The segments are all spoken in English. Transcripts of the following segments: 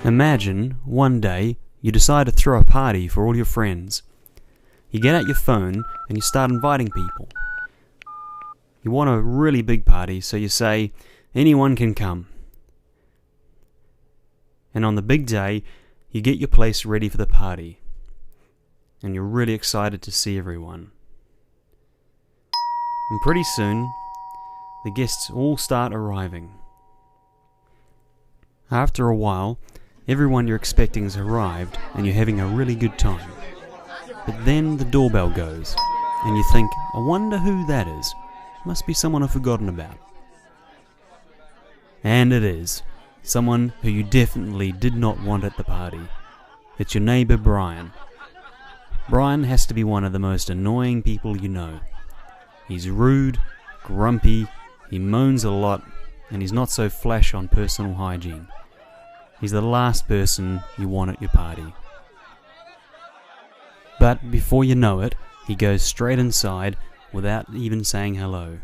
Imagine, one day, you decide to throw a party for all your friends. You get out your phone and you start inviting people. You want a really big party, so you say, anyone can come. And on the big day, you get your place ready for the party. And you're really excited to see everyone. And pretty soon, the guests all start arriving. After a while, everyone you're expecting has arrived and you're having a really good time. But then the doorbell goes, and you think, I wonder who that is. Must be someone I've forgotten about. And it is. Someone who you definitely did not want at the party. It's your neighbour Brian. Brian has to be one of the most annoying people you know. He's rude, grumpy, he moans a lot, and he's not so flash on personal hygiene. He's the last person you want at your party. But before you know it, he goes straight inside without even saying hello.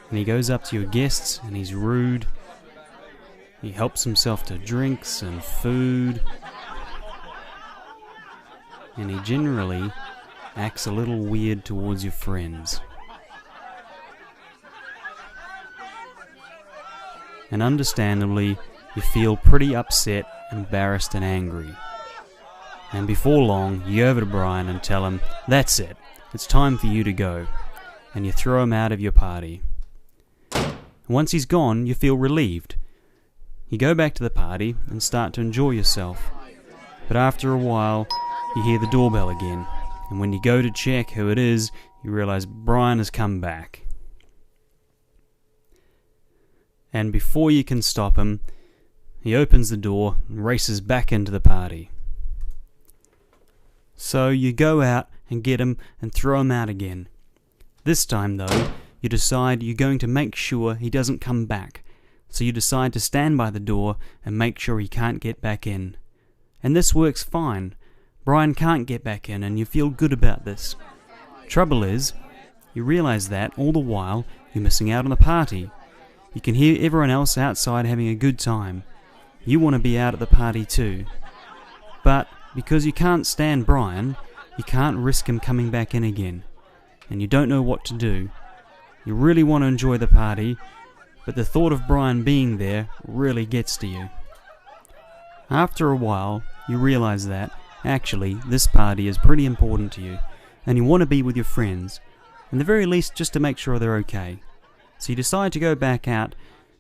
And he goes up to your guests and he's rude. He helps himself to drinks and food. And he generally acts a little weird towards your friends. And understandably, you feel pretty upset, embarrassed and angry. And before long, you go over to Brian and tell him, that's it, it's time for you to go. And you throw him out of your party. Once he's gone, you feel relieved. You go back to the party and start to enjoy yourself. But after a while, you hear the doorbell again. And when you go to check who it is, you realize Brian has come back. And before you can stop him, he opens the door and races back into the party. So you go out and get him and throw him out again. This time though, you decide you're going to make sure he doesn't come back. So you decide to stand by the door and make sure he can't get back in. And this works fine. Brian can't get back in and you feel good about this. Trouble is, you realize that all the while you're missing out on the party. You can hear everyone else outside having a good time. You want to be out at the party too. But because you can't stand Brian, you can't risk him coming back in again. And you don't know what to do. You really want to enjoy the party, but the thought of Brian being there really gets to you. After a while, you realize that, actually, this party is pretty important to you, and you want to be with your friends, and the very least just to make sure they're okay. So you decide to go back out,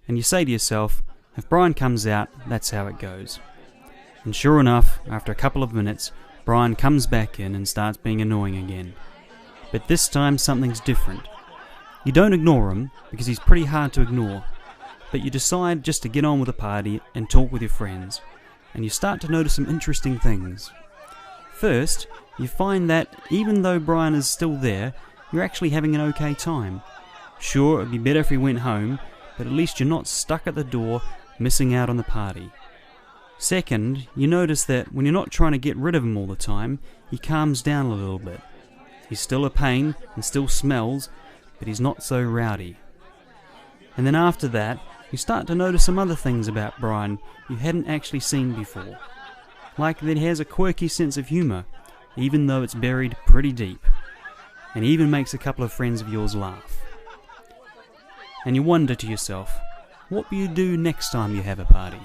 and you say to yourself, if Brian comes out, that's how it goes. And sure enough, after a couple of minutes, Brian comes back in and starts being annoying again. But this time something's different. You don't ignore him, because he's pretty hard to ignore, but you decide just to get on with the party and talk with your friends, and you start to notice some interesting things. First, you find that even though Brian is still there, you're actually having an okay time. Sure, it'd be better if he went home, but at least you're not stuck at the door, missing out on the party. Second, you notice that when you're not trying to get rid of him all the time, he calms down a little bit. He's still a pain and still smells, but he's not so rowdy. And then after that, you start to notice some other things about Brian you hadn't actually seen before. Like that he has a quirky sense of humour, even though it's buried pretty deep. And he even makes a couple of friends of yours laugh. And you wonder to yourself, what will you do next time you have a party?